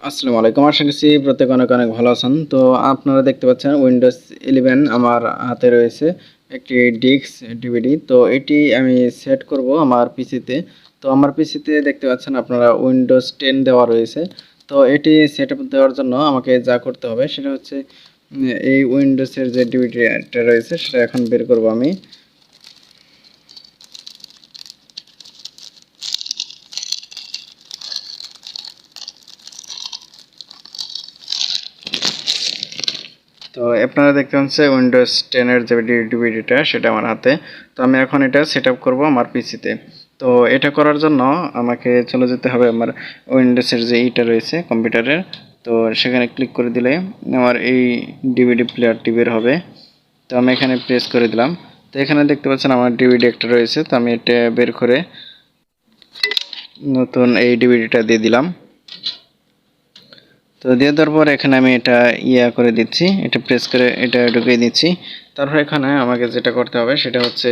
আসসালামু আলাইকুম। আশা করছি প্রত্যেকে অনেক অনেক ভালো আছেন। তো আপনারা দেখতে পাচ্ছেন উইন্ডোজ 11 আমার হাতে রয়েছে একটি ডিস্ক ডিভিডি। তো এটি আমি সেট করব আমার পিসিতে। তো আমার পিসিতে দেখতে পাচ্ছেন আপনারা উইন্ডোজ 10 দেওয়া রয়েছে। তো এটি সেটআপ দেওয়ার জন্য আমাকে যা করতে হবে সেটা হচ্ছে এই উইন্ডোজের যে ডিভিডিটা রয়েছে সেটা এখন বের করব আমি। তো আপনারা দেখতে পাচ্ছেন উইন্ডোজ 10 এর যে ডিভিডিটা সেটা আমার হাতে। তো আমি এখন এটা সেটআপ করব আমার পিসিতে। তো এটা করার জন্য আমাকে চলে যেতে হবে আমার উইন্ডোজের যে ইটা রয়েছে কম্পিউটারের। তো সেখানে ক্লিক করে দিলে আমার এই ডিভিডি প্লেয়ারটি বের হবে। তো আমি এখানে প্রেস করে দিলাম। তো এখানে দেখতে পাচ্ছেন আমার ডিভিডি একটা রয়েছে। তো আমি এটা বের করে নতুন এই ডিভিডিটা দিয়ে দিলাম। তো দিয়ে দেওয়ার পর এখানে আমি এটা করে দিচ্ছি, এটা প্রেস করে এটা ঢুকিয়ে দিচ্ছি। তারপর এখানে আমাকে যেটা করতে হবে সেটা হচ্ছে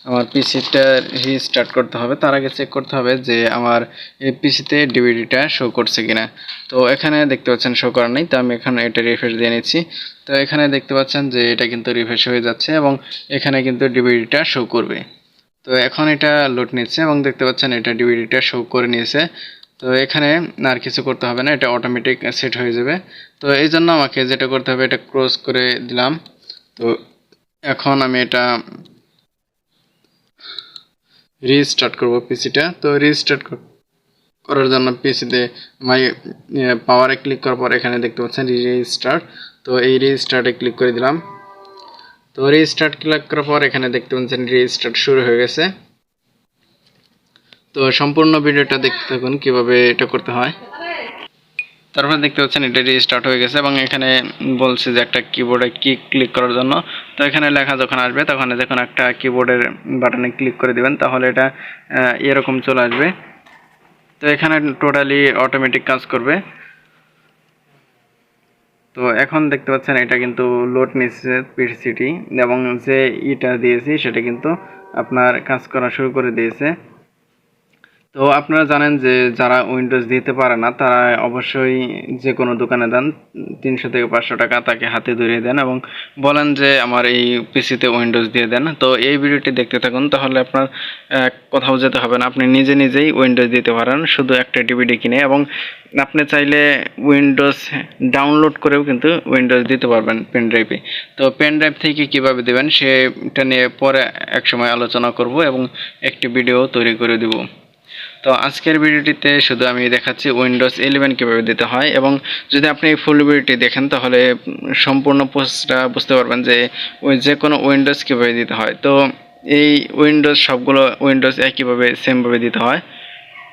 আমার পিসিটা রিস্টার্ট করতে হবে। তার আগে চেক করতে হবে যে আমার এই পিসিতে ডিভিডিটা শো করছে কিনা। তো এখানে দেখতে পাচ্ছেন শো করা নেই। তো আমি এখানে এটা রিফ্রেশ দিয়ে নিচ্ছি। তো এখানে দেখতে পাচ্ছেন যে এটা কিন্তু রিফ্রেশ হয়ে যাচ্ছে এবং এখানে কিন্তু ডিভিডিটা শো করবে। তো এখন এটা লোড নিচ্ছে এবং দেখতে পাচ্ছেন এটা ডিভিডিটা শো করে নিয়েছে। তো এখানে আর কিছু করতে হবে না, এটা অটোমেটিক সেট হয়ে যাবে। তো এই জন্য আমাকে যেটা করতে হবে এটা ক্রস করে দিলাম। তো এখন আমি এটা রিস্টার্ট করব পিসিটা। তো রিস্টার্ট করার জন্য পিসিতে মাই পাওয়ারে ক্লিক করার পর এখানে দেখতে পাচ্ছেন রিস্টার্ট। তো এই রিস্টার্টে ক্লিক করে দিলাম। তো রিস্টার্ট ক্লিক করার পর এখানে দেখতে পাচ্ছেন রিস্টার্ট শুরু হয়ে গেছে। তো সম্পূর্ণ ভিডিওটা দেখতে থাকুন কিভাবে এটা করতে হয়। তারপরে দেখতে পাচ্ছেন এটা রিস্টার্ট হয়ে গেছে এবং এখানে বলছে যে একটা কিবোর্ডে কি ক্লিক করার জন্য। তো এখানে লেখা যখন আসবে তখন যখন একটা কিবোর্ডের বাটনে ক্লিক করে দিবেন তাহলে এটা এরকম চলে আসবে। তো এখানে টোটালি অটোমেটিক কাজ করবে। তো এখন দেখতে পাচ্ছেন এটা কিন্তু লোড নিচ্ছে পিসিটি এবং যে ইটা দিয়েছি সেটা কিন্তু আপনার কাজ করা শুরু করে দিয়েছে। তো আপনারা জানেন যে যারা উইন্ডোজ দিতে পারে না তারা অবশ্যই যে কোনো দোকানে দেন, 300 থেকে 500 টাকা তাকে হাতে ধরিয়ে দেন এবং বলেন যে আমার এই পিসিতে উইন্ডোজ দিয়ে দেন। তো এই ভিডিওটি দেখতে থাকুন, তাহলে আপনার কোথাও যেতে হবে না, আপনি নিজে নিজেই উইন্ডোজ দিতে পারেন শুধু একটা ডিভিডি কিনে। এবং আপনি চাইলে উইন্ডোজ ডাউনলোড করেও কিন্তু উইন্ডোজ দিতে পারবেন পেনড্রাইভে। তো পেনড্রাইভ থেকে কিভাবে দেবেন সেটা নিয়ে পরে এক সময় আলোচনা করব এবং একটি ভিডিও তৈরি করে দেব। তো আজকের ভিডিওটিতে শুধু আমি দেখাচ্ছি উইন্ডোজ 11 কীভাবে দিতে হয়। এবং যদি আপনি এই ফুল ভিডিওটি দেখেন তাহলে সম্পূর্ণ প্রসেসটা বুঝতে পারবেন যে যে কোনো উইন্ডোজ কীভাবে দিতে হয়। তো এই উইন্ডোজ সবগুলো উইন্ডোজ একইভাবে সেমভাবে দিতে হয়।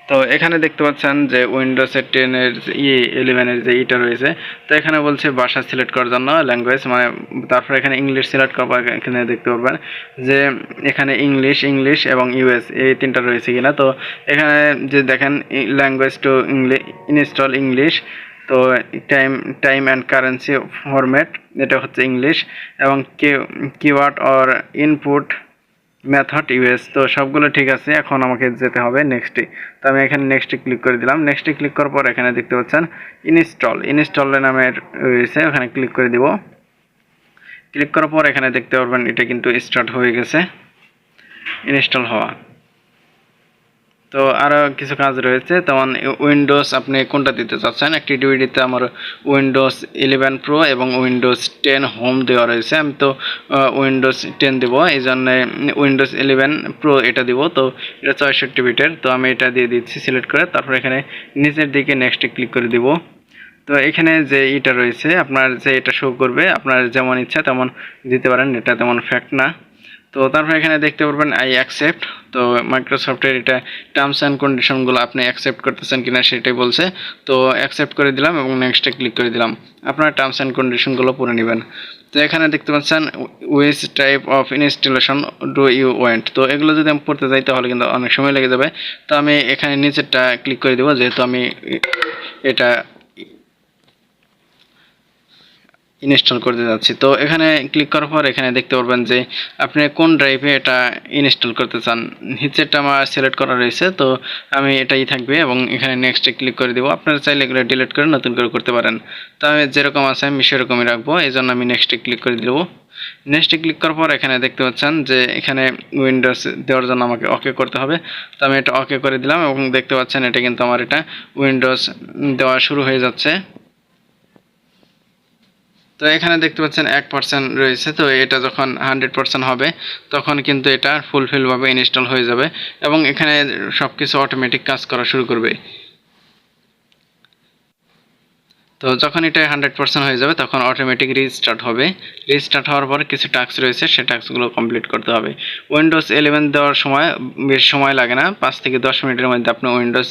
তো এখানে দেখতে পাচ্ছেন যে উইন্ডোজের 10-এর 11-এর যে ইটা রয়েছে। তো এখানে বলছে ভাষা সিলেক্ট করার জন্য ল্যাঙ্গুয়েজ, মানে তারপর এখানে ইংলিশ সিলেক্ট করার পর এখানে দেখতে পারবেন যে এখানে ইংলিশ এবং ইউএস এই তিনটা রয়েছে কিনা। তো এখানে যে দেখেন ল্যাঙ্গুয়েজ টু ইনস্টল ইংলিশ। তো টাইম অ্যান্ড কারেন্সি ফরম্যাট এটা হচ্ছে ইংলিশ এবং keyword or input method US. তো সবগুলো ঠিক আছে, এখন আমাকে যেতে হবে নেক্সটে। তো আমি এখানে নেক্সটে ক্লিক করে দিলাম। নেক্সটে ক্লিক করার পর এখানে দেখতে পাচ্ছেন ইনস্টল নামের রয়েছে, ওখানে ক্লিক করে দিব। ক্লিক করার পর এখানে দেখতে পারবেন এটা কিন্তু স্টার্ট হয়ে গেছে ইনস্টল হওয়া। তো আরও কিছু কাজ রয়েছে, তেমন উইন্ডোজ আপনি কোনটা দিতে চাচ্ছেন। একটি ডিভিডিতে আমার উইন্ডোজ 11 প্রো এবং উইন্ডোজ 10 হোম দেওয়া রয়েছে। আমি তো উইন্ডোজ 10 দেবো, এই জন্য উইন্ডোজ 11 প্রো এটা দিব। তো এটা 64 বিটের। তো আমি এটা দিয়ে দিচ্ছি সিলেক্ট করে। তারপর এখানে নিচের দিকে নেক্সটে ক্লিক করে দিব। তো এখানে যে এটা রয়েছে আপনার যে এটা শো করবে, আপনার যেমন ইচ্ছা তেমন দিতে পারেন, এটা তেমন ফ্যাক্ট না। তো তারপর এখানে দেখতে পারবেন আই অ্যাকসেপ্ট। তো মাইক্রোসফটের এটা টার্মস অ্যান্ড কন্ডিশনগুলো আপনি অ্যাকসেপ্ট করতেছেন কিনা সেটাই বলছে। তো অ্যাকসেপ্ট করে দিলাম এবং নেক্সটে ক্লিক করে দিলাম। আপনারা টার্মস অ্যান্ড কন্ডিশনগুলো পড়ে নেবেন। তো এখানে দেখতে পাচ্ছেন which type of installation do you want. তো এগুলো যদি আমি পড়তে যাই তাহলে কিন্তু অনেক সময় লেগে যাবে। তো আমি এখানে নিচেরটা ক্লিক করে দেবো, যেহেতু আমি এটা ইনস্টল করতে যাচ্ছি। তো এখানে ক্লিক করার পর এখানে দেখতে পারবেন যে আপনি কোন ড্রাইভে এটা ইনস্টল করতে চান। নিচেরটা আমার সিলেক্ট করা রয়েছে, তো আমি এটাই থাকবে এবং এখানে নেক্সটে ক্লিক করে দেবো। আপনারা চাইলে এগুলো ডিলিট করে নতুন করে করতে পারেন। তো আমি যেরকম আছে আমি সেরকমই রাখবো, এই জন্য আমি নেক্সটে ক্লিক করে দেবো। নেক্সটে ক্লিক করার পর এখানে দেখতে পাচ্ছেন যে এখানে উইন্ডোজ দেওয়ার জন্য আমাকে ওকে করতে হবে। তো আমি এটা ওকে করে দিলাম এবং দেখতে পাচ্ছেন এটা কিন্তু আমার এটা উইন্ডোজ দেওয়া শুরু হয়ে যাচ্ছে। তো এখানে দেখতে পাচ্ছেন 1% রয়েছে, তো এটা যখন 100% হবে তখন কিন্তু এটা ফুলফিলভাবে ইনস্টল হয়ে যাবে এবং এখানে সব কিছু অটোমেটিক কাজ করা শুরু করবে। তো যখন এটা 100% হয়ে যাবে তখন অটোমেটিক রিস্টার্ট হবে। রিস্টার্ট হওয়ার পর কিছু টাস্ক রয়েছে, সেই টাস্কগুলো কমপ্লিট করতে হবে। উইন্ডোজ 11 দেওয়ার সময় বেশ সময় লাগে না, 5 থেকে 10 মিনিটের মধ্যে আপনি উইন্ডোজ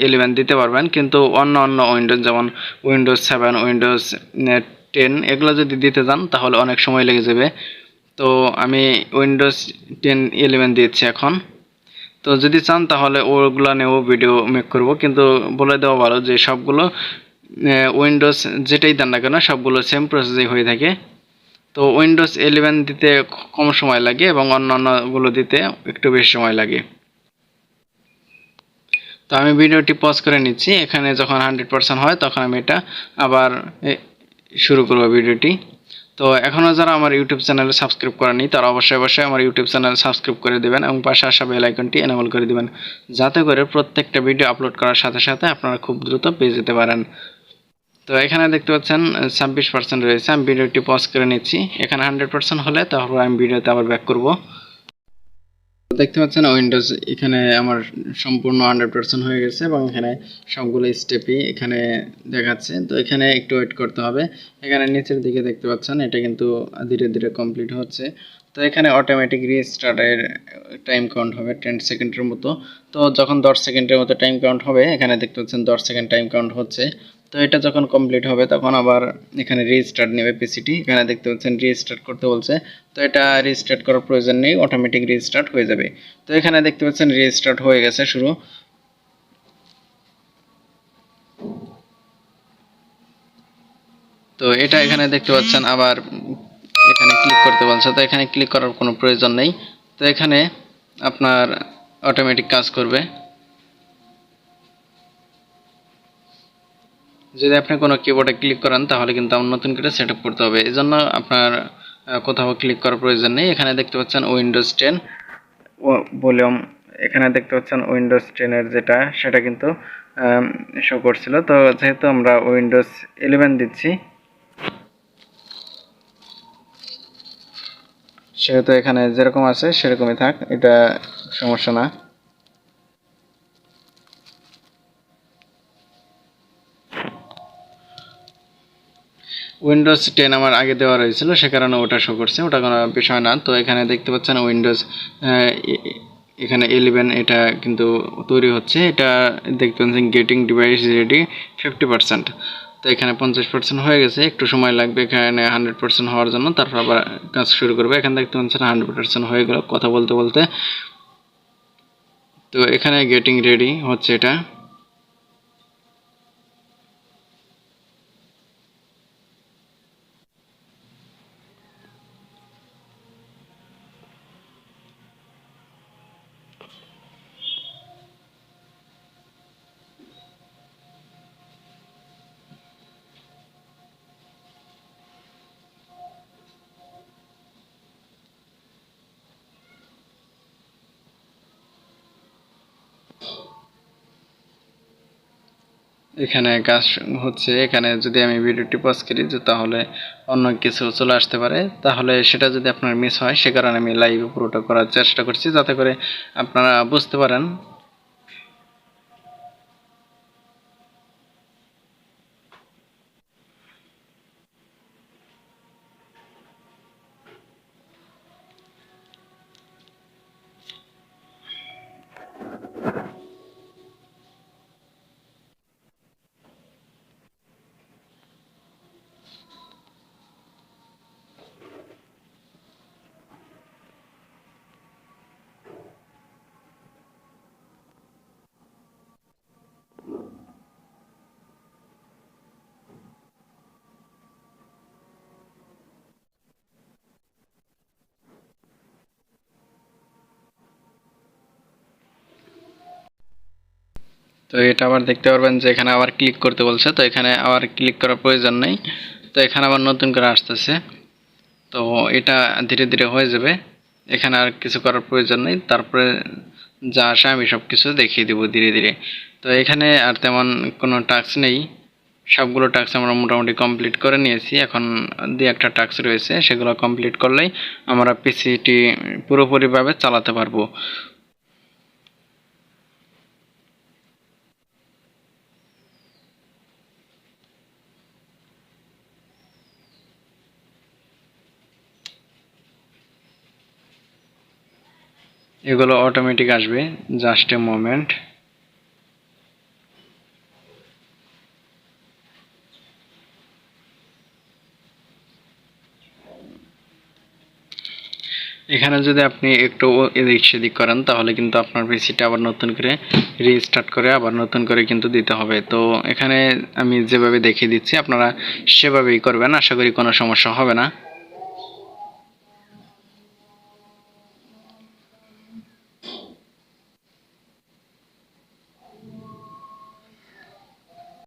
11 দিতে পারবেন। কিন্তু অন্য উইন্ডোজ যেমন উইন্ডোজ 7, উইন্ডোজ 10 এগুলো যদি দিতে যান তাহলে অনেক সময় লেগে যাবে। তো আমি উইন্ডোজ 10 11 দিয়েছি এখন। তো যদি চান তাহলে ওগুলো নিয়েও ভিডিও মেক করব, কিন্তু বলে দেওয়া ভালো যে সবগুলো উইন্ডোজ যেটাই দেন না কেন সবগুলো সেম প্রসেসই হয়ে থাকে। তো উইন্ডোজ 11 দিতে কম সময় লাগে এবং অন্যান্যগুলো দিতে একটু বেশি সময় লাগে। তো আমি ভিডিওটি পজ করে নিচ্ছি, এখানে যখন 100% হয় তখন আমি এটা আবার শুরু করব ভিডিওটি। তো এখনও যারা আমার ইউটিউব চ্যানেলে সাবস্ক্রাইব করেনি তারা অবশ্যই আমার ইউটিউব চ্যানেল সাবস্ক্রাইব করে দেবেন এবং পাশে আসা বেল আইকনটি এনেবল করে দিবেন, যাতে করে প্রত্যেকটা ভিডিও আপলোড করার সাথে সাথে আপনারা খুব দ্রুত পেয়ে যেতে পারেন। তো এখানে দেখতে পাচ্ছেন 26% রয়েছে। আমি ভিডিওটি পজ করে নিচ্ছি, এখানে 100% হলে তারপর আমি ভিডিওতে আবার ব্যাক করব। দেখতে পাচ্ছেন উইন্ডোজ এখানে আমার সম্পূর্ণ 100% হয়ে গেছে এবং এখানে সবগুলো স্টেপই এখানে দেখাচ্ছে। তো এখানে একটু ওয়েট করতে হবে। এখানে নিচের দিকে দেখতে পাচ্ছেন এটা কিন্তু ধীরে ধীরে কমপ্লিট হচ্ছে। তো এখানে অটোমেটিক রিস্টার্টের টাইম কাউন্ট হবে 10 সেকেন্ডের মতো। তো যখন 10 সেকেন্ডের মতো টাইম কাউন্ট হবে, এখানে দেখতে পাচ্ছেন 10 সেকেন্ড টাইম কাউন্ট হচ্ছে। তো এটা যখন কমপ্লিট হবে তখন আবার এখানে রিস্টার্ট নেবে পিসিটি। এখানে দেখতে পাচ্ছেন রিস্টার্ট করতে বলছে, তো এটা রিস্টার্ট করার প্রয়োজন নেই, অটোমেটিক রিস্টার্ট হয়ে যাবে। তো এখানে দেখতে পাচ্ছেন রিস্টার্ট হয়ে গেছে শুরু। তো এটা এখানে দেখতে পাচ্ছেন আবার এখানে ক্লিক করতে বলছে, তো এখানে ক্লিক করার কোনো প্রয়োজন নেই। তো এখানে আপনার অটোমেটিক কাজ করবে। যদি আপনি কোনো কিবোর্ডে ক্লিক করেন তাহলে কিন্তু আমার নতুন করে সেট আপ করতে হবে, এই জন্য আপনার কোথাও ক্লিক করার প্রয়োজন নেই। এখানে দেখতে পাচ্ছেন উইন্ডোজ 10 ভলিউম, এখানে দেখতে পাচ্ছেন উইন্ডোজ 10 এর যেটা সেটা কিন্তু শো করছিল। তো যেহেতু আমরা উইন্ডোজ 11 দিচ্ছি সেহেতু এখানে যেরকম আছে সেরকমই থাক, এটা সমস্যা না। উইন্ডোজ 10 আমার আগে দেওয়া রয়েছিল, সে কারণে ওটা শো করছে, ওটা কোনো বিষয় না। তো এখানে দেখতে পাচ্ছেন উইন্ডোজ এখানে 11 এটা কিন্তু তৈরি হচ্ছে। এটা দেখতে পাচ্ছেন গেটিং ডিভাইস রেডি 50%। তো এখানে 50% হয়ে গেছে, একটু সময় লাগবে এখানে 100% হওয়ার জন্য, তারপর আবার কাজ শুরু করবে। এখানে দেখতে পাচ্ছেন 100% হয়ে গেল কথা বলতে বলতে। তো এখানে গেটিং রেডি হচ্ছে এটা। এখানে কাজ হচ্ছে। এখানে যদি আমি ভিডিওটি পজ করি তাহলে অন্য কিছু চলে আসতে পারে, তাহলে সেটা যদি আপনার মিস হয় সে কারণে আমি লাইভে পুরোটা করার চেষ্টা করছি, যাতে করে আপনারা বুঝতে পারেন। তো এটা আবার দেখতে পারবেন যে এখানে আবার ক্লিক করতে বলছে, তো এখানে আবার ক্লিক করার প্রয়োজন নেই। তো এখানে আবার নতুন করে আসতেছে, তো এটা ধীরে ধীরে হয়ে যাবে, এখানে আর কিছু করার প্রয়োজন নেই। তারপরে যা আসে আমি সব কিছু দেখিয়ে দেবো ধীরে ধীরে। তো এখানে আর তেমন কোনো টাস্ক নেই, সবগুলো টাস্ক আমরা মোটামুটি কমপ্লিট করে নিয়েছি। এখন দুই একটা টাস্ক রয়েছে, সেগুলো কমপ্লিট করলেই আমরা পিসিটি পুরোপুরিভাবে চালাতে পারবো। এগুলো অটোমেটিক আসবে, জাস্ট এ মোমেন্ট। এখানে যদি আপনি একটু এদিক সেদিক করেন তাহলে কিন্তু আপনার পিসিটা আবার নতুন করে রিস্টার্ট করে আবার নতুন করে কিন্তু দিতে হবে। তো এখানে আমি যেভাবে দেখিয়ে দিচ্ছি আপনারা সেভাবেই করবেন, আশা করি কোনো সমস্যা হবে না।